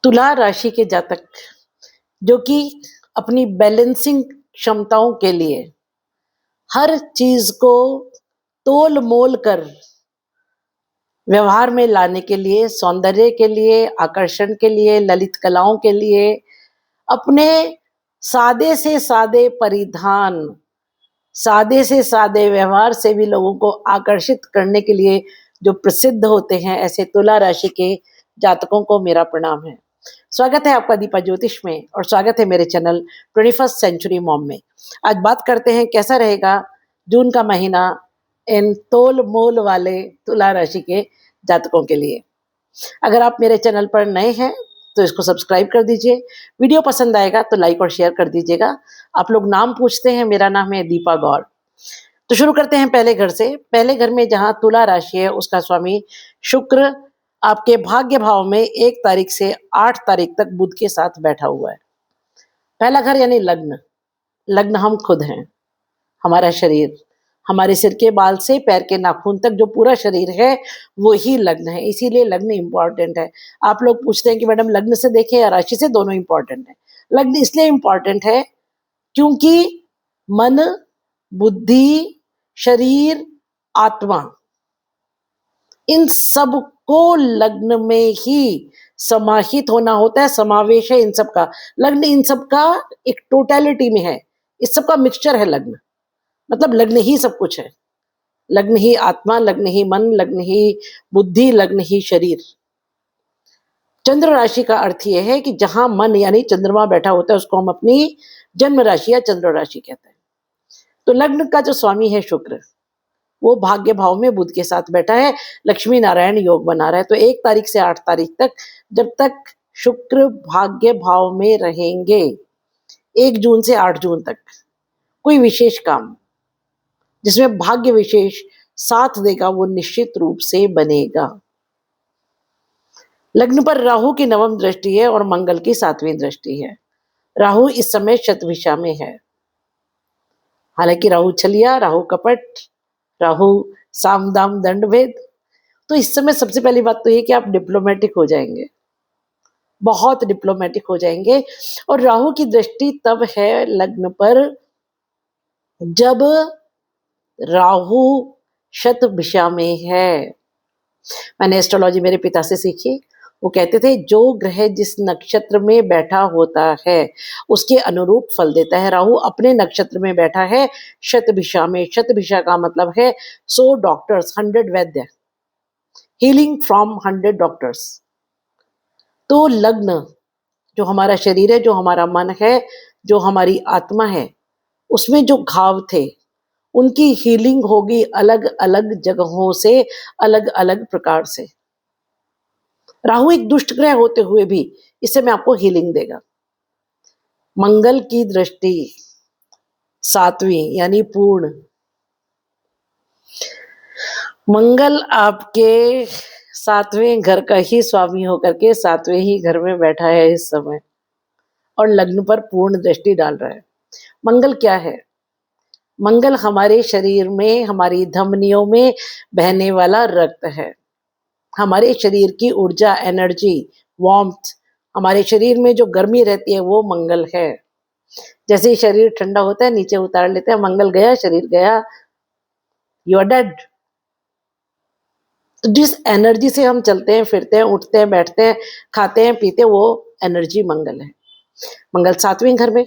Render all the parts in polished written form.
तुला राशि के जातक जो कि अपनी बैलेंसिंग क्षमताओं के लिए हर चीज को तोल मोल कर व्यवहार में लाने के लिए, सौंदर्य के लिए, आकर्षण के लिए, ललित कलाओं के लिए, अपने सादे से सादे परिधान, सादे से सादे व्यवहार से भी लोगों को आकर्षित करने के लिए जो प्रसिद्ध होते हैं, ऐसे तुला राशि के जातकों को मेरा प्रणाम है। स्वागत है आपका दीपा ज्योतिष में और स्वागत है मेरे चैनल 21st सेंचुरी मॉम में। आज बात करते हैं कैसा रहेगा जून का महीना इन तोल मोल वाले तुला राशि के जातकों के लिए। अगर आप मेरे चैनल पर नए हैं तो इसको सब्सक्राइब कर दीजिए। वीडियो पसंद आएगा तो लाइक और शेयर कर दीजिएगा। आप लोग नाम पूछते हैं, मेरा नाम है दीपा गौर। तो शुरू करते हैं पहले घर से। पहले घर में जहां तुला राशि है उसका स्वामी शुक्र आपके भाग्य भाव में 1 तारीख से 8 तारीख तक बुध के साथ बैठा हुआ है। पहला घर यानी लग्न। लग्न हम खुद हैं, हमारा शरीर, हमारे सिर के बाल से पैर के नाखून तक जो पूरा शरीर है वो ही लग्न है। इसीलिए लग्न इंपॉर्टेंट है। आप लोग पूछते हैं कि मैडम लग्न से देखें या राशि से, दोनों इंपॉर्टेंट है। लग्न इसलिए इंपॉर्टेंट है क्योंकि मन, बुद्धि, शरीर, आत्मा, इन सब को लग्न में ही समाहित होना होता है। समावेश है इन सब का। लग्न इन सब का एक टोटलिटी में है, इस सब का मिक्सचर है लग्न। मतलब लग्न ही सब कुछ है। लग्न ही आत्मा, लग्न ही मन, लग्न ही बुद्धि, लग्न ही शरीर। चंद्र राशि का अर्थ यह है कि जहां मन यानी चंद्रमा बैठा होता है उसको हम अपनी जन्म राशि या चंद्र राशि कहते हैं। तो लग्न का जो स्वामी है शुक्र, वो भाग्य भाव में बुध के साथ बैठा है, लक्ष्मी नारायण योग बना रहा है। तो 1 तारीख से 8 तारीख तक जब तक शुक्र भाग्य भाव में रहेंगे, 1 जून से 8 जून तक, कोई विशेष काम जिसमें भाग्य विशेष साथ देगा वो निश्चित रूप से बनेगा। लग्न पर राहु की 9वीं दृष्टि है और मंगल की 7वीं दृष्टि है। राहु इस समय शतभिषा में है। हालांकि राहु छलिया, राहु कपट, राहु साम दाम दंड भेद। तो इस समय सबसे पहली बात तो ये कि आप डिप्लोमेटिक हो जाएंगे, बहुत डिप्लोमेटिक हो जाएंगे। और राहु की दृष्टि तब है लग्न पर जब राहु शतभिषा में है। मैंने एस्ट्रोलॉजी मेरे पिता से सीखी। वो कहते थे जो ग्रह जिस नक्षत्र में बैठा होता है उसके अनुरूप फल देता है। राहु अपने नक्षत्र में बैठा है शतभिषा में। शतभिषा का मतलब है 100 doctors, 100 Vaidya, healing from 100 doctors. तो लग्न जो हमारा शरीर है, जो हमारा मन है, जो हमारी आत्मा है, उसमें जो घाव थे उनकी हीलिंग होगी अलग अलग जगहों से, अलग अलग प्रकार से। राहु एक दुष्ट ग्रह होते हुए भी इस समय आपको हीलिंग देगा। मंगल की दृष्टि 7वीं यानी पूर्ण। मंगल आपके 7वें घर का ही स्वामी होकर के 7वें ही घर में बैठा है इस समय और लग्न पर पूर्ण दृष्टि डाल रहा है। मंगल क्या है? मंगल हमारे शरीर में, हमारी धमनियों में बहने वाला रक्त है। हमारे शरीर की ऊर्जा, एनर्जी, वार्मथ, हमारे शरीर में जो गर्मी रहती है वो मंगल है। जैसे ही शरीर ठंडा होता है नीचे उतार लेते हैं, मंगल गया, शरीर गया, यू आर डेड। तो जिस एनर्जी से हम चलते हैं, फिरते हैं, उठते हैं, बैठते हैं, खाते हैं, पीते हैं, वो एनर्जी मंगल है। मंगल 7वें घर में,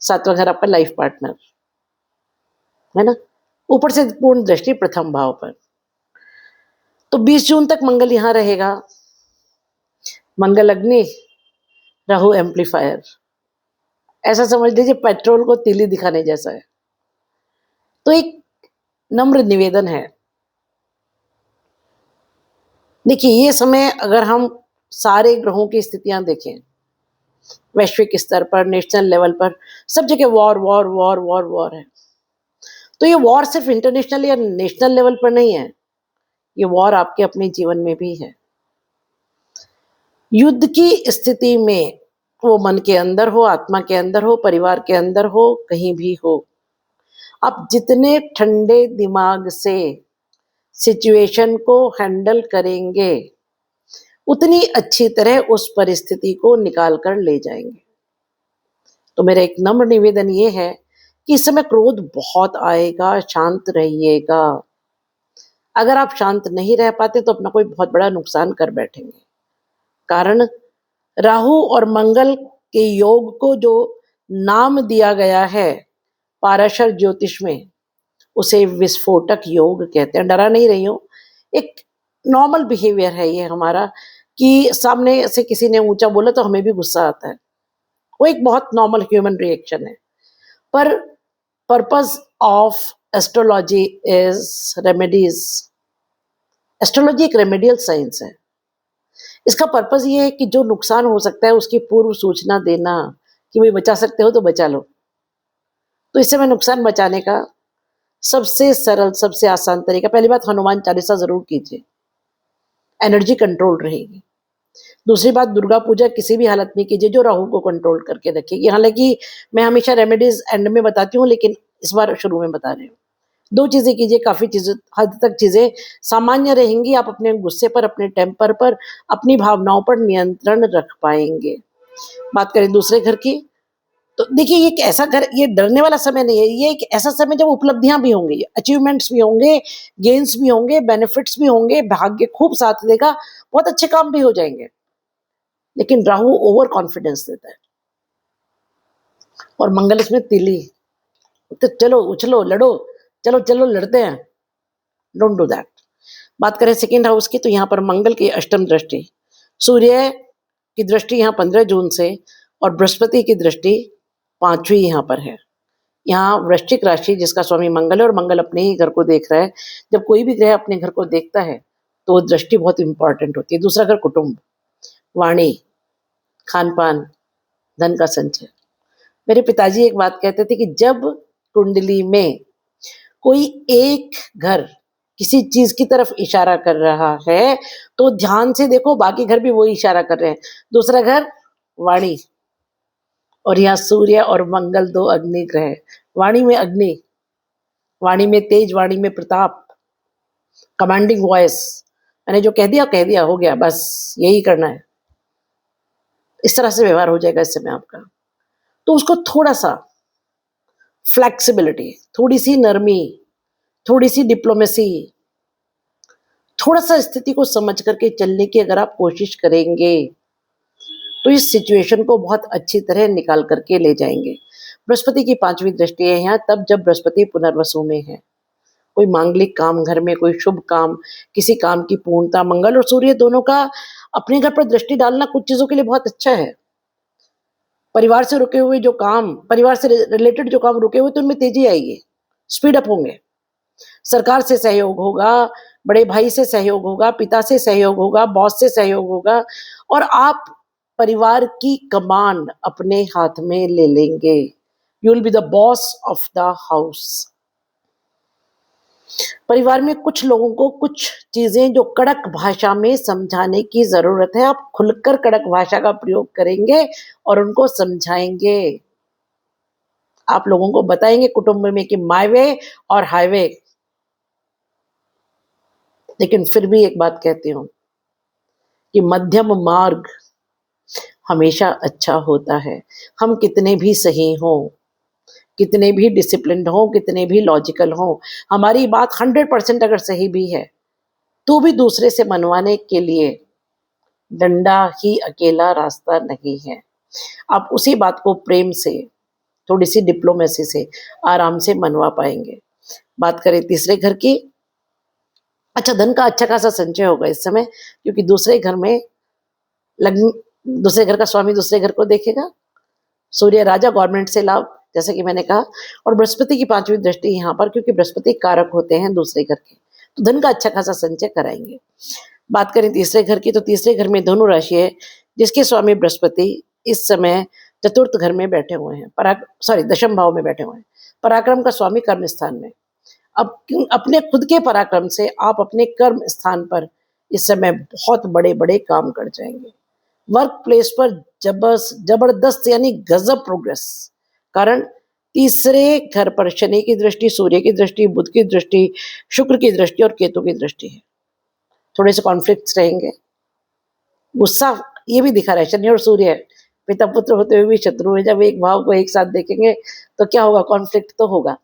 7वां घर आपका लाइफ पार्टनर है ना। ऊपर से पूर्ण दृष्टि प्रथम भाव पर। तो 20 जून तक मंगल यहां रहेगा। मंगल अग्नि, राहु एम्पलीफायर। ऐसा समझ लीजिए पेट्रोल को तीली दिखाने जैसा है। तो एक नम्र निवेदन है, देखिए ये समय अगर हम सारे ग्रहों की स्थितियां देखें, वैश्विक स्तर पर, नेशनल लेवल पर, सब जगह war war war war war है। तो ये वॉर सिर्फ इंटरनेशनल या नेशनल लेवल पर नहीं है, ये वॉर आपके अपने जीवन में भी है। युद्ध की स्थिति में वो मन के अंदर हो, आत्मा के अंदर हो, परिवार के अंदर हो, कहीं भी हो, आप जितने ठंडे दिमाग से सिचुएशन को हैंडल करेंगे उतनी अच्छी तरह उस परिस्थिति को निकाल कर ले जाएंगे। तो मेरा एक नम्र निवेदन ये है कि इस समय क्रोध बहुत आएगा, शांत रहिएगा। अगर आप शांत नहीं रह पाते तो अपना कोई बहुत बड़ा नुकसान कर बैठेंगे। कारण राहु और मंगल के योग को जो नाम दिया गया है पाराशर ज्योतिष में, उसे विस्फोटक योग कहते हैं। डरा नहीं रही हूं, एक नॉर्मल बिहेवियर है ये हमारा कि सामने से किसी ने ऊंचा बोला तो हमें भी गुस्सा आता है। वो एक बहुत नॉर्मल ह्यूमन रिएक्शन है। पर purpose of astrology is remedies. Astrology एक रेमेडियल साइंस है। इसका पर्पस ये है कि जो नुकसान हो सकता है उसकी पूर्व सूचना देना कि भाई बचा सकते हो तो बचा लो। तो इस समय नुकसान बचाने का सबसे सरल, सबसे आसान तरीका, पहली बात हनुमान चालीसा जरूर कीजिए, एनर्जी कंट्रोल रहेगी। दूसरी बात, दुर्गा पूजा किसी भी हालत में कीजिए जो राहु को कंट्रोल करके रखेगी। हालांकि मैं हमेशा रेमेडीज एंड में बताती हूँ, लेकिन इस बार शुरू में बता रही हूँ। 2 चीजें कीजिए, काफी चीजें, हद तक चीजें सामान्य रहेंगी। आप अपने गुस्से पर, अपने टेम्पर पर, अपनी भावनाओं पर नियंत्रण रख पाएंगे। बात करें दूसरे घर की, तो देखिए ये एक ऐसा घर, ये डरने वाला समय नहीं है। ये एक ऐसा समय जब उपलब्धियां भी होंगी, अचीवमेंट्स भी होंगे, गेन्स भी होंगे, बेनिफिट्स भी होंगे, भाग्य खूब साथ देगा, बहुत अच्छे काम भी हो जाएंगे। लेकिन राहु ओवर कॉन्फिडेंस देता है और मंगल इसमें तिली। तो चलो उछलो, लड़ो, चलो चलो लड़ते हैं, डोंट डू दैट। बात करें सेकेंड हाउस की, तो यहाँ पर मंगल की अष्टम दृष्टि, सूर्य की दृष्टि यहाँ 15 जून से और बृहस्पति की दृष्टि 5वीं यहाँ पर है। यहाँ वृश्चिक राशि जिसका स्वामी मंगल है और मंगल अपने ही घर को देख रहा है। जब कोई भी ग्रह अपने घर को देखता है तो दृष्टि बहुत इंपॉर्टेंट होती है। दूसरा घर कुटुंब, वाणी, खान पान, धन का संचय। मेरे पिताजी एक बात कहते थे कि जब कुंडली में कोई एक घर किसी चीज की तरफ इशारा कर रहा है तो ध्यान से देखो, बाकी घर भी वही इशारा कर रहे हैं। दूसरा घर वाणी, और यहाँ सूर्य और मंगल 2 अग्नि ग्रह। वाणी में अग्नि, वाणी में तेज, वाणी में प्रताप, कमांडिंग वॉइस। मैंने जो कह दिया हो गया, बस यही करना है। इस तरह से व्यवहार हो जाएगा इस समय आपका। तो उसको थोड़ा सा फ्लेक्सिबिलिटी, थोड़ी सी नरमी, थोड़ी सी डिप्लोमेसी, थोड़ा सा स्थिति को समझ करके चलने की अगर आप कोशिश करेंगे तो इस सिचुएशन को बहुत अच्छी तरह निकाल करके ले जाएंगे। बृहस्पति की 5वीं दृष्टि है यहाँ तब जब बृहस्पति पुनर्वसु में है। कोई मांगलिक काम घर में, कोई शुभ काम, किसी काम की पूर्णता, मंगल और सूर्य दोनों का अपने घर पर दृष्टि डालना कुछ चीजों के लिए बहुत अच्छा है। परिवार से रुके हुए जो काम, परिवार से रिलेटेड जो काम रुके हुए, तो उनमें तेजी आएगी, स्पीड अप होंगे। सरकार से सहयोग होगा, बड़े भाई से सहयोग होगा, पिता से सहयोग होगा, बॉस से सहयोग होगा और आप परिवार की कमांड अपने हाथ में ले लेंगे। You will be the boss of the house. परिवार में कुछ लोगों को कुछ चीजें जो कड़क भाषा में समझाने की जरूरत है, आप खुलकर कड़क भाषा का प्रयोग करेंगे और उनको समझाएंगे। आप लोगों को बताएंगे कुटुंब में कि माय वे और हाईवे। लेकिन फिर भी एक बात कहती हूं कि मध्यम मार्ग हमेशा अच्छा होता है। हम कितने भी सही हों, कितने भी डिसिप्लिन्ड हों, कितने भी लॉजिकल हों, हमारी बात 100% अगर सही भी है तो भी दूसरे से मनवाने के लिए डंडा ही अकेला रास्ता नहीं है। आप उसी बात को प्रेम से, थोड़ी सी डिप्लोमेसी से आराम से मनवा पाएंगे। बात करें तीसरे घर की, अच्छा धन का अच्छा खासा संचय होगा इस समय, क्योंकि दूसरे घर में लग्न, दूसरे घर का स्वामी दूसरे घर को देखेगा। सूर्य राजा, गवर्नमेंट से लाभ, जैसे कि मैंने कहा, और बृहस्पति की 5वीं दृष्टि यहाँ पर, क्योंकि बृहस्पति कारक होते हैं दूसरे घर के, तो धन का अच्छा खासा संचय कराएंगे। बात करें तीसरे घर की, तो तीसरे घर में धनु राशि है जिसके स्वामी बृहस्पति इस समय चतुर्थ घर में बैठे हुए हैं, दशम भाव में बैठे हुए हैं। पराक्रम का स्वामी कर्म स्थान में। अब अपने खुद के पराक्रम से आप अपने कर्म स्थान पर इस समय बहुत बड़े बड़े काम कर जाएंगे। वर्क प्लेस पर जबरदस्त यानी गजब प्रोग्रेस। कारण तीसरे घर पर शनि की दृष्टि, सूर्य की दृष्टि, बुध की दृष्टि, शुक्र की दृष्टि और केतु की दृष्टि है। थोड़े से कॉन्फ्लिक्ट्स रहेंगे, गुस्सा ये भी दिखा रहा है, शनि और सूर्य है, पिता पुत्र होते हुए भी शत्रु है। जब एक भाव को एक साथ देखेंगे तो क्या होगा, कॉन्फ्लिक्ट तो होगा।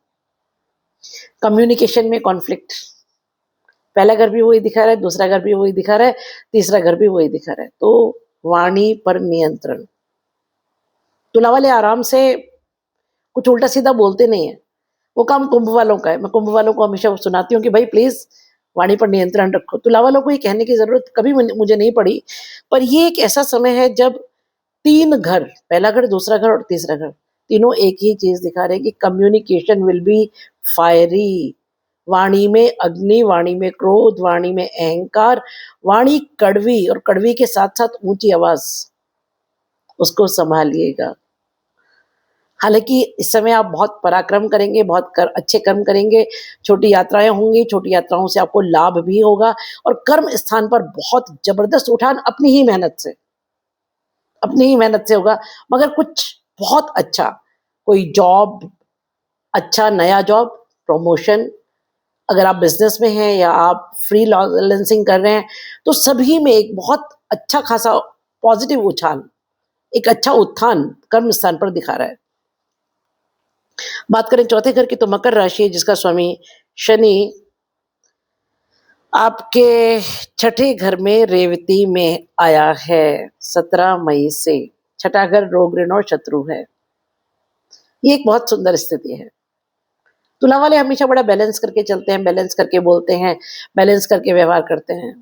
कम्युनिकेशन में कॉन्फ्लिक्ट, पहला घर भी वही दिखा रहा है, दूसरा घर भी वही दिखा रहा है, तीसरा घर भी वही दिखा रहा है। तो वाणी पर नियंत्रण। तुला वाले आराम से कुछ उल्टा सीधा बोलते नहीं है, वो काम कुंभ वालों का है। मैं कुंभ वालों को हमेशा सुनाती हूँ कि भाई प्लीज वाणी पर नियंत्रण रखो। तुला वालों को ये कहने की जरूरत कभी मुझे नहीं पड़ी, पर ये एक ऐसा समय है जब तीन घर, पहला घर, दूसरा घर और तीसरा घर, तीनों एक ही चीज दिखा रहे हैं कि कम्युनिकेशन विल बी फायरी। वाणी में अग्नि, वाणी में क्रोध, वाणी में अहंकार, वाणी कड़वी और कड़वी के साथ साथ ऊंची आवाज, उसको संभालिएगा। हालांकि इस समय आप बहुत पराक्रम करेंगे, अच्छे कर्म करेंगे, छोटी यात्राएं होंगी, छोटी यात्राओं से आपको लाभ भी होगा और कर्म स्थान पर बहुत जबरदस्त उठान अपनी ही मेहनत से होगा। मगर कुछ बहुत अच्छा, कोई जॉब, अच्छा नया जॉब, प्रमोशन, अगर आप बिजनेस में हैं या आप फ्रीलांसिंग कर रहे हैं, तो सभी में एक बहुत अच्छा खासा पॉजिटिव उछाल, एक अच्छा उत्थान कर्म स्थान पर दिखा रहा है। बात करें चौथे घर की, तो मकर राशि है जिसका स्वामी शनि आपके छठे घर में रेवती में आया है 17 मई से। छठा घर रोग ऋण और शत्रु है। ये एक बहुत सुंदर स्थिति है। तुला वाले हमेशा बड़ा बैलेंस करके चलते हैं, बैलेंस करके बोलते हैं, बैलेंस करके व्यवहार करते हैं।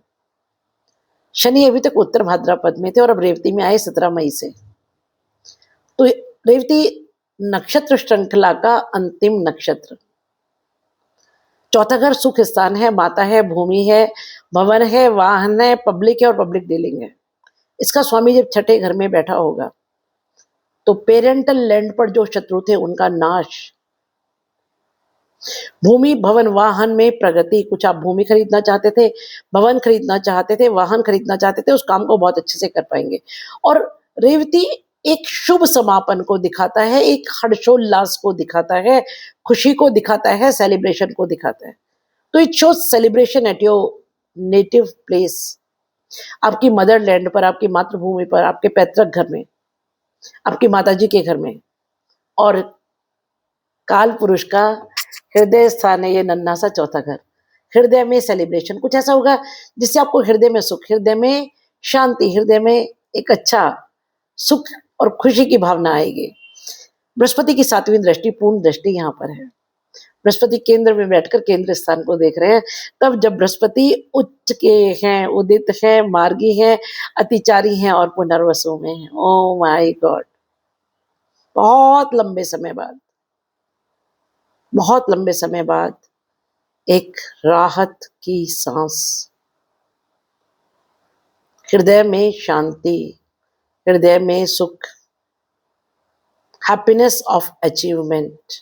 शनि अभी तक उत्तर भाद्रपद में थे और अब रेवती में आए 17 मई से। तो रेवती नक्षत्र श्रृंखला का अंतिम नक्षत्र। चौथा घर सुख स्थान है, माता है, भूमि है, भवन है, वाहन है, पब्लिक है और पब्लिक डीलिंग है। इसका स्वामी जब छठे घर में बैठा होगा तो पेरेंटल लैंड पर जो शत्रु थे उनका नाश, भूमि भवन वाहन में प्रगति। कुछ आप भूमि खरीदना चाहते थे, भवन खरीदना चाहते थे, वाहन खरीदना चाहते थे, उस काम को बहुत अच्छे से कर पाएंगे। और रेवती एक शुभ समापन को दिखाता है, एक हर्षोल्लास को दिखाता है, खुशी को दिखाता है, सेलिब्रेशन को दिखाता है। तो it shows celebration at your native place, आपकी मदर लैंड पर, आपकी मातृभूमि पर, आपके पैतृक घर में, आपकी माताजी के घर में। और काल पुरुष का हृदय स्थान है ये नन्हा सा चौथा घर। हृदय में सेलिब्रेशन कुछ ऐसा होगा जिससे आपको हृदय में सुख, हृदय में शांति, हृदय में एक अच्छा सुख और खुशी की भावना आएगी। बृहस्पति की 7वीं दृष्टि, पूर्ण दृष्टि यहाँ पर है। बृहस्पति केंद्र में बैठकर केंद्र स्थान को देख रहे हैं। तब जब बृहस्पति उच्च के हैं, उदित है, मार्गी है, अतिचारी हैं और पुनर्वसु में है। ओ माय गॉड, बहुत लंबे समय बाद, बहुत लंबे समय बाद एक राहत की सांस, हृदय में शांति, हृदय में सुख, हैप्पीनेस ऑफ अचीवमेंट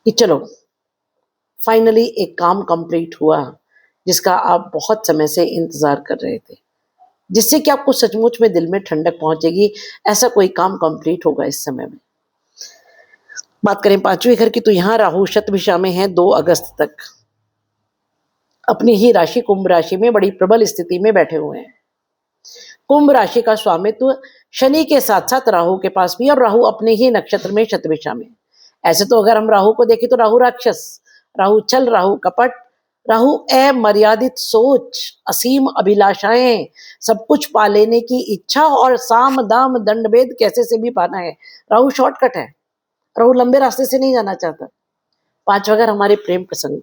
कि चलो फाइनली एक काम कंप्लीट हुआ जिसका आप बहुत समय से इंतजार कर रहे थे, जिससे कि आपको सचमुच में दिल में ठंडक पहुंचेगी। ऐसा कोई काम कंप्लीट होगा इस समय में। बात करें 5वें घर की, तो यहाँ राहु शतभिषा में है 2 अगस्त तक। अपनी ही राशि कुंभ राशि में बड़ी प्रबल स्थिति में बैठे हुए हैं। कुंभ राशि का स्वामित्व शनि के साथ साथ राहु के पास भी, और राहु अपने ही नक्षत्र में शतभिषा में। ऐसे तो अगर हम राहु को देखें तो राहु राक्षस, राहु छल, राहु कपट, राहु अमर्यादित सोच, असीम अभिलाषाएं, सब कुछ पा लेने की इच्छा और साम दाम दंड भेद कैसे से भी पाना है। राहु शॉर्टकट है, राहु लंबे रास्ते से नहीं जाना चाहता। 5वां घर हमारे प्रेम प्रसंग,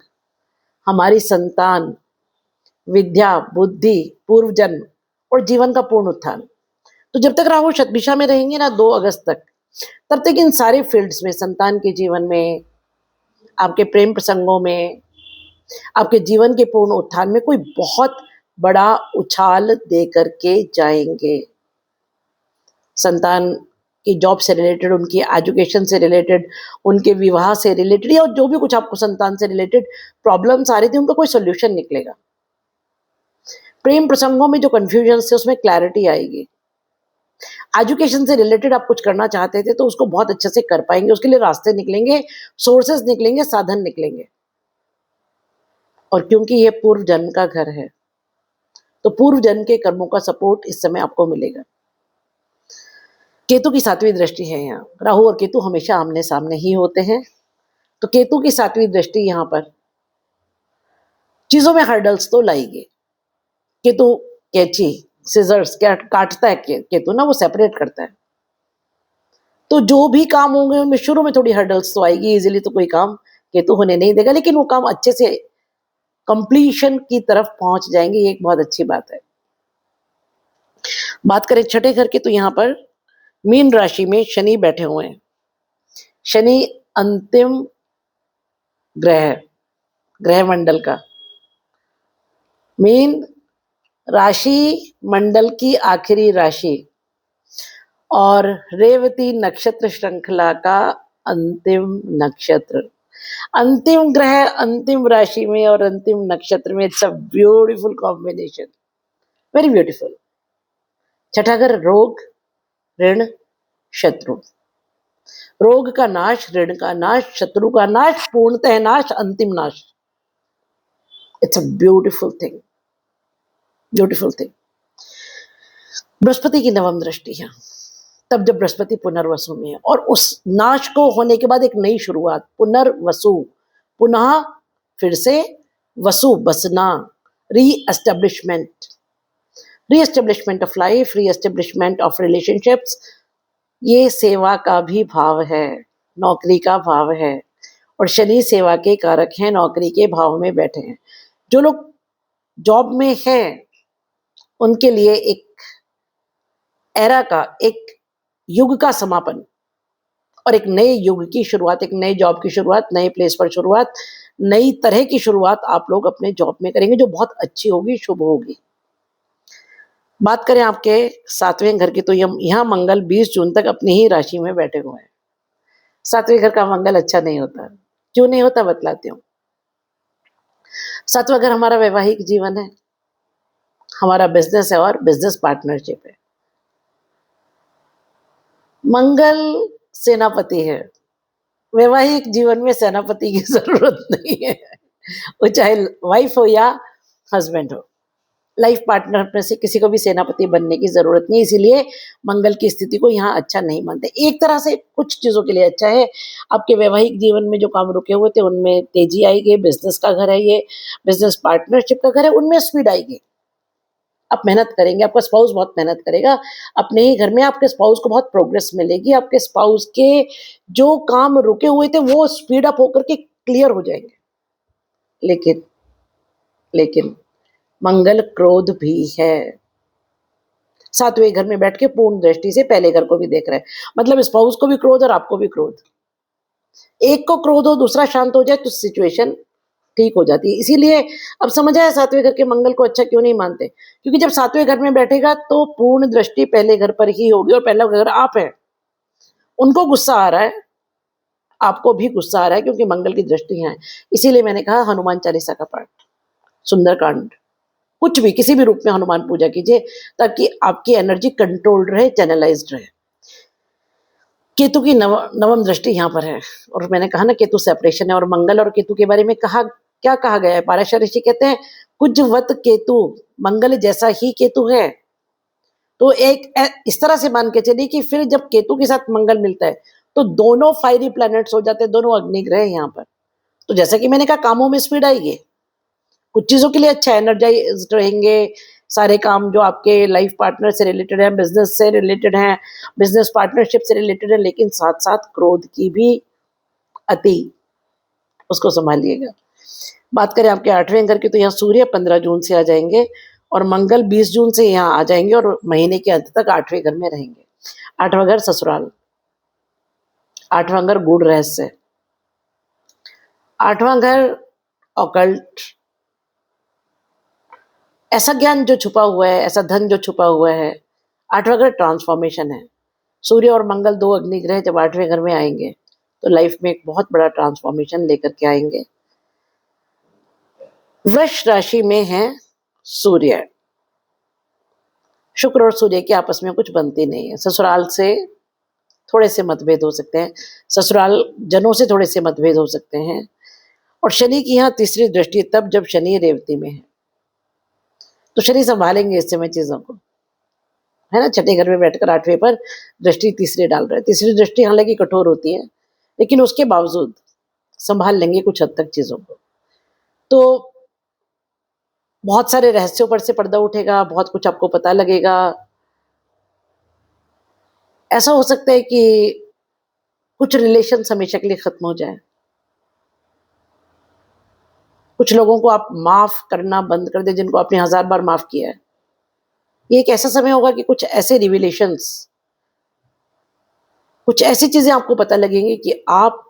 हमारी संतान, विद्या, बुद्धि, पूर्व जन्म और जीवन का पूर्ण उत्थान। तो जब तक राहु शतभिषा में रहेंगे ना 2 अगस्त तक, तब तक इन सारे फील्ड्स में, संतान के जीवन में, आपके प्रेम प्रसंगों में, आपके जीवन के पूर्ण उत्थान में कोई बहुत बड़ा उछाल दे करके जाएंगे। संतान की जॉब से रिलेटेड, उनकी एजुकेशन से रिलेटेड, उनके विवाह से रिलेटेड, या जो भी कुछ आपको संतान से रिलेटेड प्रॉब्लम्स आ रही थी उनका कोई सोल्यूशन निकलेगा। प्रेम प्रसंगों में जो कंफ्यूजन थे उसमें क्लैरिटी आएगी। एजुकेशन से रिलेटेड आप कुछ करना चाहते थे तो उसको बहुत अच्छे से कर पाएंगे, उसके लिए रास्ते निकलेंगे, सोर्सेस निकलेंगे, साधन निकलेंगे। और क्योंकि ये पूर्व जन्म का घर है तो पूर्व जन्म के कर्मों का सपोर्ट इस समय आपको मिलेगा। केतु की 7वीं दृष्टि है यहाँ। राहु और केतु हमेशा आमने सामने ही होते हैं, तो केतु की 7वीं दृष्टि यहाँ पर चीजों में हर्डल्स तो लाएगी। केतु कैंची सिजर्स काटता है, केतु ना वो सेपरेट करता है, तो जो भी काम होंगे उनमें शुरू में थोड़ी हर्डल्स तो आएगी, इजीली तो कोई काम केतु होने नहीं देगा, लेकिन वो काम अच्छे से कंप्लीशन की तरफ पहुंच जाएंगे, ये एक बहुत अच्छी बात है। बात करें छठे घर की, तो यहाँ पर मीन राशि में शनि बैठे हुए हैं। शनि अंतिम ग्रह मंडल का, मीन राशि मंडल की आखिरी राशि और रेवती नक्षत्र श्रृंखला का अंतिम नक्षत्र। अंतिम ग्रह अंतिम राशि में और अंतिम नक्षत्र में, it's a beautiful combination, very beautiful. छठा घर रोग, ऋण, शत्रु। रोग का नाश, ऋण का नाश, शत्रु का नाश, पूर्णतः नाश, अंतिम नाश। It's a beautiful thing, beautiful thing. Brihaspati की 9वीं दृष्टि है, तब जब बृहस्पति पुनर्वसु में है, और उस नाश को होने के बाद एक नई शुरुआत, पुनर्वसु, पुनः फिर से वसु बसना, रीएस्टेब्लिशमेंट ऑफ लाइफ, रीएस्टेब्लिशमेंट ऑफ रिलेशनशिप्स। ये सेवा का भी भाव है, नौकरी का भाव है, और शनि सेवा के कारक हैं, नौकरी के भाव में बैठे हैं। जो लोग जॉब में हैं उनके लिए एक एरा का, एक युग का समापन और एक नए युग की शुरुआत, एक नए जॉब की शुरुआत, नए प्लेस पर शुरुआत, नई तरह की शुरुआत आप लोग अपने जॉब में करेंगे, जो बहुत अच्छी होगी, शुभ होगी। बात करें आपके 7वें घर की, तो यहाँ मंगल 20 जून तक अपनी ही राशि में बैठे हुए हैं। 7वें घर का मंगल अच्छा नहीं होता। क्यों नहीं होता बतलाती हूँ। 7वां घर हमारा वैवाहिक जीवन है, हमारा बिजनेस है और बिजनेस पार्टनरशिप है। मंगल सेनापति है, वैवाहिक जीवन में सेनापति की जरूरत नहीं है, वो चाहे वाइफ हो या हस्बैंड हो, लाइफ पार्टनर में से किसी को भी सेनापति बनने की जरूरत नहीं, इसीलिए मंगल की स्थिति को यहाँ अच्छा नहीं मानते। एक तरह से कुछ चीजों के लिए अच्छा है, आपके वैवाहिक जीवन में जो काम रुके हुए थे उनमें तेजी आएगी, बिजनेस का घर है ये, बिजनेस पार्टनरशिप का घर है, उनमें स्पीड आएगी। आप मेहनत करेंगे, आपका स्पाउस बहुत मेहनत करेगा, अपने ही घर में आपके स्पाउस को बहुत प्रोग्रेस मिलेगी, आपके स्पाउस के जो काम रुके हुए थे वो स्पीड अप होकर के क्लियर हो जाएंगे। लेकिन मंगल क्रोध भी है। 7वें घर में बैठ के पूर्ण दृष्टि से पहले घर को भी देख रहे हैं, मतलब स्पाउस को भी क्रोध और आपको भी क्रोध। एक को क्रोध हो, दूसरा शांत हो जाए तो सिचुएशन ठीक हो जाती है। इसीलिए अब समझ आया 7वें घर के मंगल को अच्छा क्यों नहीं मानते, क्योंकि जब 7वें घर में बैठेगा तो पूर्ण दृष्टि पहले घर पर ही होगी, और पहला घर आप है। उनको गुस्सा आ रहा है, आपको भी गुस्सा आ रहा है, क्योंकि मंगल की दृष्टि है। इसीलिए मैंने कहा हनुमान चालीसा का पाठ, सुंदरकांड, कुछ भी किसी भी रूप में हनुमान पूजा कीजिए, ताकि आपकी एनर्जी कंट्रोल्ड रहे, चैनलाइज्ड रहे। केतु की 9वीं दृष्टि यहाँ पर है, और मैंने कहा ना केतु सेपरेशन है, और मंगल और केतु के बारे में क्या कहा गया है, पाराशर ऋषि कहते हैं कुजवत केतु, मंगल जैसा ही केतु है। तो एक इस तरह से मान के चलिए कि फिर जब केतु के साथ मंगल मिलता है तो दोनों फायरी प्लैनेट्स हो जाते हैं, दोनों अग्निग्रह यहाँ पर। तो जैसा कि मैंने कहा कामों में स्पीड आएगी, कुछ चीजों के लिए अच्छा एनर्जाइज्ड रहेंगे, सारे काम जो आपके लाइफ पार्टनर से रिलेटेड है, बिजनेस से रिलेटेड है, बिजनेस पार्टनरशिप से रिलेटेड है, लेकिन साथ साथ क्रोध की भी अति, उसको संभालिएगा। बात करें आपके 8वें घर की, तो यहाँ सूर्य 15 जून से आ जाएंगे और मंगल 20 जून से यहाँ आ जाएंगे, और महीने के अंत तक 8वें घर में रहेंगे। 8वां घर ससुराल, 8वां घर गूढ़ रहस्य, 8वां घर ऑकल्ट, ऐसा ज्ञान जो छुपा हुआ है, ऐसा धन जो छुपा हुआ है। 8वां घर ट्रांसफॉर्मेशन है। सूर्य और मंगल 2 अग्निग्रह जब 8वें घर में आएंगे तो लाइफ में एक बहुत बड़ा ट्रांसफॉर्मेशन लेकर के आएंगे। वृष राशि में है सूर्य, शुक्र और सूर्य की आपस में कुछ बनती नहीं है, ससुराल से थोड़े से मतभेद हो सकते हैं, ससुराल जनों से थोड़े से मतभेद हो सकते हैं। और शनि की यहाँ तीसरी दृष्टि तब जब शनि रेवती में है, तो शनि संभालेंगे इस समय चीज़ों को, है ना? छठे घर में बैठकर 8वें पर दृष्टि तीसरी डाल रहे हैं। तीसरी दृष्टि हालाँकि कठोर होती है, लेकिन उसके बावजूद संभाल लेंगे कुछ हद तक चीज़ों को। तो बहुत सारे रहस्यों पर से पर्दा उठेगा, बहुत कुछ आपको पता लगेगा। ऐसा हो सकता है कि कुछ रिलेशंस हमेशा के लिए खत्म हो जाएँ। कुछ लोगों को आप माफ़ करना बंद कर दें जिनको आपने 1000 बार माफ़ किया है। ये एक ऐसा समय होगा कि कुछ ऐसे रिविलेशंस, कुछ ऐसी चीज़ें आपको पता लगेंगी कि आप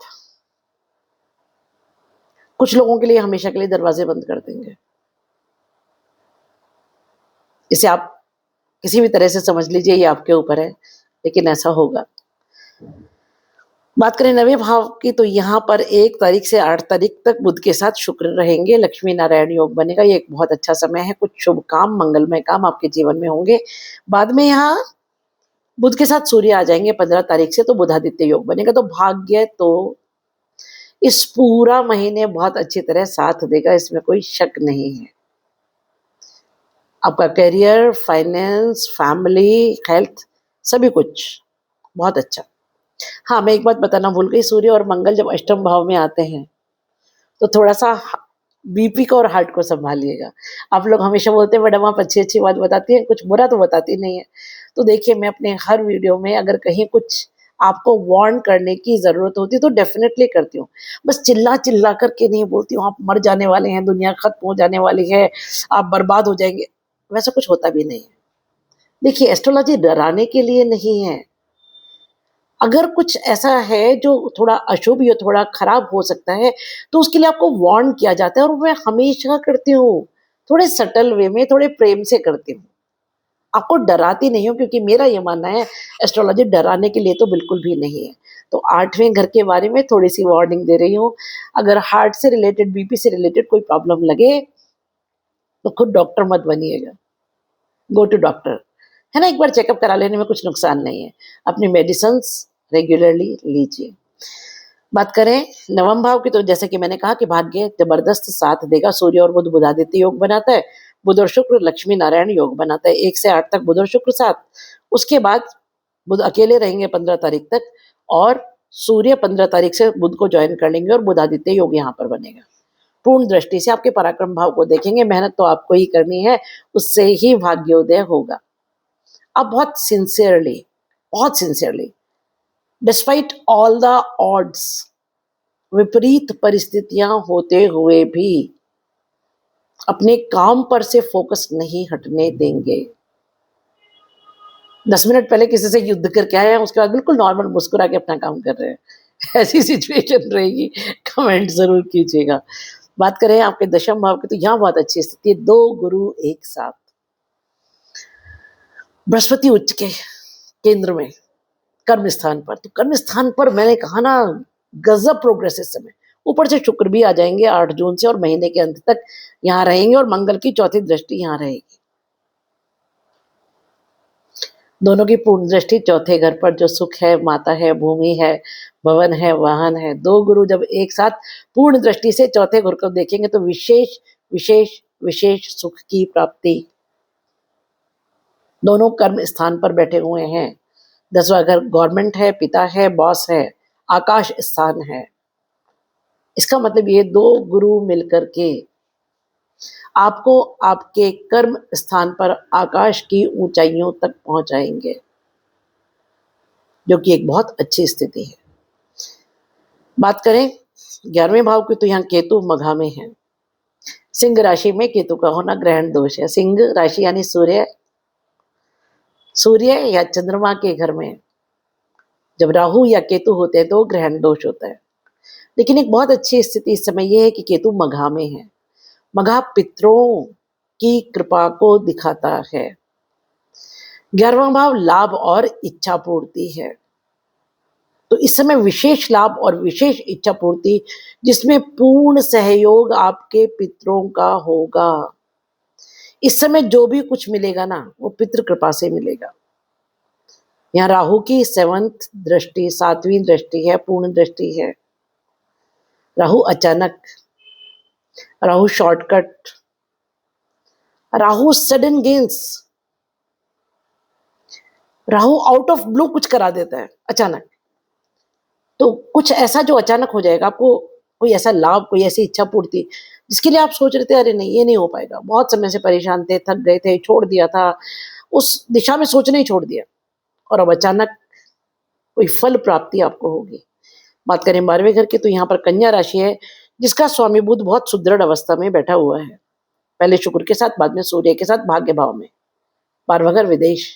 कुछ लोगों के लिए हमेशा के लिए दरवाज़े बंद कर देंगे। इसे आप किसी भी तरह से समझ लीजिए, ये आपके ऊपर है, लेकिन ऐसा होगा। बात करें 9वें भाव की, तो यहाँ पर 1 तारीख से 8 तारीख तक बुध के साथ शुक्र रहेंगे, लक्ष्मी नारायण योग बनेगा। ये एक बहुत अच्छा समय है, कुछ शुभ काम, मंगलमय काम आपके जीवन में होंगे। बाद में यहाँ बुध के साथ सूर्य आ जाएंगे 15 तारीख से, तो बुधादित्य योग बनेगा। तो भाग्य तो इस पूरा महीने बहुत अच्छी तरह साथ देगा, इसमें कोई शक नहीं है। आपका करियर, फाइनेंस, फैमिली, हेल्थ, सभी कुछ बहुत अच्छा। हाँ, मैं एक बात बताना भूल गई, सूर्य और मंगल जब अष्टम भाव में आते हैं, तो थोड़ा-सा बीपी को और हार्ट को सँभालिएगा। आप लोग हमेशा बोलते हैं मैडम आप अच्छी-अच्छी बात बताती हैं, कुछ बुरा तो बताती नहीं है। तो देखिए, मैं अपने हर वीडियो में अगर कहीं कुछ आपको वार्न करने की ज़रूरत होती है तो डेफ़िनेटली करती हूँ। बस चिल्ला-चिल्ला कर के नहीं बोलती हूँ, आप मर जाने वाले हैं, दुनिया खत्म हो जाने वाली है, आप बर्बाद हो जाएँगे, वैसा कुछ होता भी नहीं है। देखिए, एस्ट्रोलॉजी डराने के लिए नहीं है। अगर कुछ ऐसा है जो थोड़ा अशुभ या थोड़ा खराब हो सकता है, तो उसके लिए आपको वार्न किया जाता है और मैं हमेशा करती हूँ। थोड़े सटल वे में, थोड़े प्रेम से करती हूँ। आपको डराती नहीं हूँ क्योंकि मेरा ये मानना है एस्ट्रोलॉजी डराने के लिए तो बिल्कुल भी नहीं है। तो 8वें घर के बारे में थोड़ी-सी वार्निंग दे रही हूँ। अगर हार्ट से रिलेटेड, बीपी से रिलेटेड कोई प्रॉब्लम लगे, तो खुद डॉक्टर मत बनिएगा। गो टू डॉक्टर, है ना? एक बार चेकअप करा लेने में कुछ नुकसान नहीं है। अपनी मेडिसिन्स रेगुलरली लीजिए। बात करें नवम भाव की, तो जैसे कि मैंने कहा कि भाग्य जबरदस्त साथ देगा। सूर्य और बुध बुधादित्य योग बनाता है। बुध और शुक्र लक्ष्मी नारायण योग बनाता है। 1 से 8 तक बुध और शुक्र साथ। उसके बाद बुध अकेले रहेंगे 15 तारीख तक और सूर्य 15 तारीख से बुध को जॉइन कर लेंगे और बुधादित्य योग यहाँ पर बनेगा। पूर्ण दृष्टि से आपके पराक्रम भाव को देखेंगे। मेहनत तो आपको ही करनी है, उससे ही भाग्योदय होगा। आप बहुत sincerely despite all the odds, विपरीत परिस्थितियां होते हुए भी अपने काम पर से फोकस नहीं हटने देंगे। 10 मिनट पहले किसी से युद्ध करके आए हैं, उसके बाद बिल्कुल नॉर्मल मुस्कुरा के अपना काम कर रहे हैं। ऐसी सिचुएशन रहेगी, कमेंट जरूर कीजिएगा। बात करें आपके दशम भाव की, तो यहाँ बहुत अच्छी स्थिति है। 2 गुरु एक साथ, बृहस्पति उच्च के केंद्र में, कर्म स्थान पर। तो कर्म स्थान पर मैंने कहा ना, गजब प्रोग्रेस इस समय। ऊपर से शुक्र भी आ जाएंगे 8 जून से और महीने के अंत तक यहाँ रहेंगे और मंगल की चौथी दृष्टि यहाँ रहेगी। दोनों की पूर्ण दृष्टि चौथे घर पर, जो सुख है, माता है, भूमि है, भवन है, वाहन है। 2 गुरु जब एक साथ पूर्ण दृष्टि से चौथे घर को देखेंगे तो विशेष विशेष विशेष सुख की प्राप्ति। दोनों कर्म स्थान पर बैठे हुए हैं। 10वां घर गवर्नमेंट है, पिता है, बॉस है, आकाश स्थान है। इसका मतलब ये 2 गुरु मिलकर के आपको आपके कर्म स्थान पर आकाश की ऊंचाइयों तक पहुंचाएंगे, जो कि एक बहुत अच्छी स्थिति है। बात करें 11वें भाव की, तो यहाँ केतु मघा में है। सिंह राशि में केतु का होना ग्रहण दोष है। सिंह राशि यानी सूर्य या चंद्रमा के घर में जब राहु या केतु होते हैं तो ग्रहण दोष होता है। लेकिन एक बहुत अच्छी स्थिति इस समय यह है कि केतु मघा में है। मघा पितरों की कृपा को दिखाता है। 11वां भाव लाभ और इच्छा पूर्ति है। तो इस समय विशेष लाभ और विशेष इच्छा पूर्ति, जिसमें पूर्ण सहयोग आपके पितरों का होगा। इस समय जो भी कुछ मिलेगा ना, वो पितृ कृपा से मिलेगा। यहाँ राहु की 7th दृष्टि, 7वीं दृष्टि है, पूर्ण दृष्टि है। राहु अचानक, Rahu shortcut, Rahu sudden gains, Rahu out of blue कुछ करा देता है अचानक। तो कुछ ऐसा जो अचानक हो जाएगा, आपको कोई ऐसा लाभ, कोई ऐसी इच्छा पूर्ति जिसके लिए आप सोच रहे थे अरे नहीं ये नहीं हो पाएगा, बहुत समय से परेशान थे, थक गए थे, छोड़ दिया था, उस दिशा में सोचना ही छोड़ दिया, और अब अचानक कोई फल प्राप्ति आपको होगी। बात करें 12वें घर की, तो यहाँ पर कन्या राशि है जिसका स्वामी बुध बहुत सुदृढ़ अवस्था में बैठा हुआ है, पहले शुक्र के साथ, बाद में सूर्य के साथ भाग्य भाव में। 12वां घर विदेश,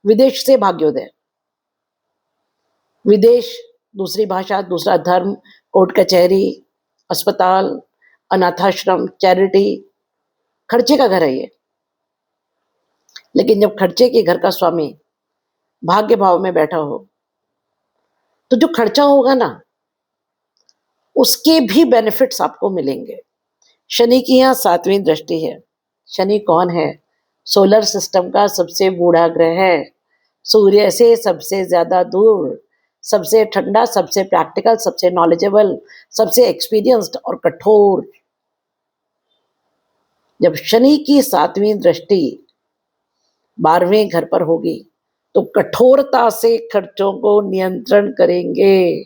विदेश से भाग्योदय, विदेश, दूसरी भाषा, दूसरा धर्म, कोर्ट कचहरी, अस्पताल, अनाथाश्रम, चैरिटी, खर्चे का घर है ये। लेकिन जब खर्चे के घर का स्वामी भाग्य भाव में बैठा हो, तो जो खर्चा होगा ना उसके भी बेनिफिट्स आपको मिलेंगे। शनि की यहाँ 7वीं दृष्टि है। शनि कौन है? सोलर सिस्टम का सबसे बूढ़ा ग्रह है, सूर्य से सबसे ज्यादा दूर, सबसे ठंडा, सबसे प्रैक्टिकल, सबसे नॉलेजेबल, सबसे एक्सपीरियंस्ड और कठोर। जब शनि की 7वीं दृष्टि 12वें घर पर होगी तो कठोरता से खर्चों को नियंत्रण करेंगे,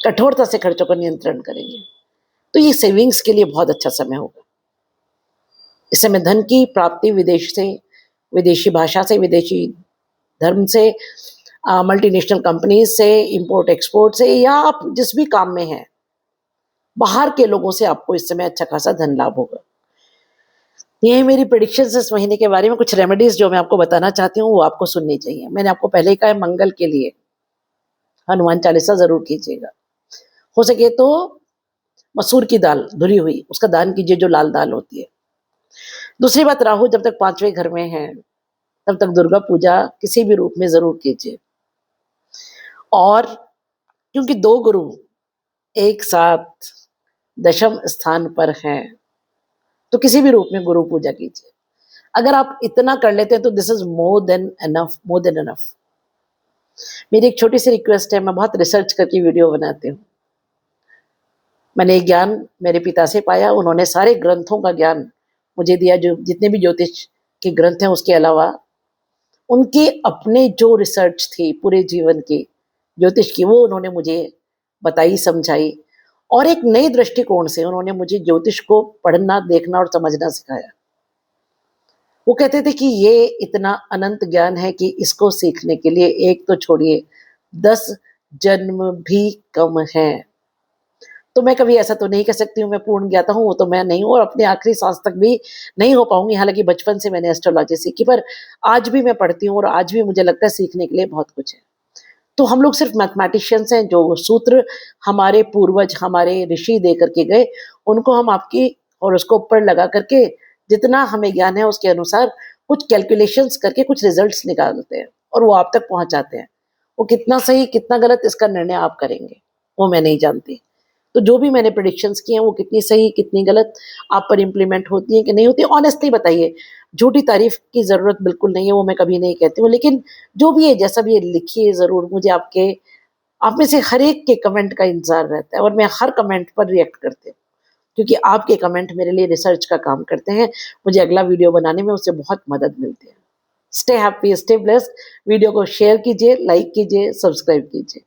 कठोरता से खर्चों को नियंत्रण करेंगे। तो ये सेविंग्स के लिए बहुत अच्छा समय होगा। इस समय धन की प्राप्ति विदेश से, विदेशी भाषा से, विदेशी धर्म से, मल्टीनेशनल कंपनीज से, इंपोर्ट एक्सपोर्ट से, या आप जिस भी काम में हैं बाहर के लोगों से आपको इस समय अच्छा खासा धन लाभ होगा। ये मेरी प्रेडिक्शंस इस महीने के बारे में। कुछ रेमेडीज जो मैं आपको बताना चाहती हूँ वो आपको सुननी चाहिए। मैंने आपको पहले ही कहा है, मंगल के लिए हनुमान चालीसा जरूर कीजिएगा। हो सके तो मसूर की दाल धुली हुई उसका दान कीजिए, जो लाल दाल होती है। दूसरी बात, राहु जब तक 5वें घर में है तब तक दुर्गा पूजा किसी भी रूप में जरूर कीजिए। और क्योंकि 2 गुरु एक साथ दशम स्थान पर हैं तो किसी भी रूप में गुरु पूजा कीजिए। अगर आप इतना कर लेते हैं तो this is more than enough, more than enough. मेरी एक छोटी सी रिक्वेस्ट है, मैं बहुत रिसर्च करके वीडियो बनाती हूँ। मैंने ज्ञान मेरे पिता से पाया, उन्होंने सारे ग्रंथों का ज्ञान मुझे दिया, जो जितने भी ज्योतिष के ग्रंथ हैं उसके अलावा उनके अपने जो रिसर्च थी पूरे जीवन की ज्योतिष की, वो उन्होंने मुझे बताई, समझाई, और एक नए दृष्टिकोण से उन्होंने मुझे ज्योतिष को पढ़ना, देखना और समझना सिखाया। वो कहते थे कि ये इतना अनंत ज्ञान है कि इसको सीखने के लिए एक तो छोड़िए 10 जन्म भी कम है। तो मैं कभी ऐसा तो नहीं कह सकती हूँ मैं पूर्ण ज्ञाता हूँ, वो तो मैं नहीं हूँ, और अपने आखिरी सांस तक भी नहीं हो पाऊंगी। हालांकि बचपन से मैंने एस्ट्रोलॉजी सीखी, पर आज भी मैं पढ़ती हूँ और आज भी मुझे लगता है सीखने के लिए बहुत कुछ है। तो हम लोग सिर्फ मैथमेटिशियंस हैं, जो सूत्र हमारे पूर्वज, हमारे ऋषि दे करके गए, उनको हम आपकी और उसको ऊपर लगा करके जितना हमें ज्ञान है उसके अनुसार कुछ कैलकुलेशंस करके कुछ रिजल्ट्स निकालते हैं और वो आप तक पहुंचाते हैं। वो कितना सही कितना गलत इसका निर्णय आप करेंगे, वो मैं नहीं जानती। तो जो भी मैंने प्रेडिक्शंस की हैं वो कितनी सही कितनी गलत आप पर इम्प्लीमेंट होती है कि नहीं होती, ऑनेस्टली बताइए। झूठी तारीफ की ज़रूरत बिल्कुल नहीं है, वो मैं कभी नहीं कहती हूँ। लेकिन जो भी है, जैसा भी है, लिखिए ज़रूर। मुझे आप में से हर एक के कमेंट का इंतज़ार रहता है और मैं हर कमेंट पर रिएक्ट करती हूँ, क्योंकि आपके कमेंट मेरे लिए रिसर्च का काम करते हैं। मुझे अगला वीडियो बनाने में उससे बहुत मदद मिलती है। Stay happy, stay blessed. Video को शेयर कीजिए, लाइक कीजिए, सब्सक्राइब कीजिए।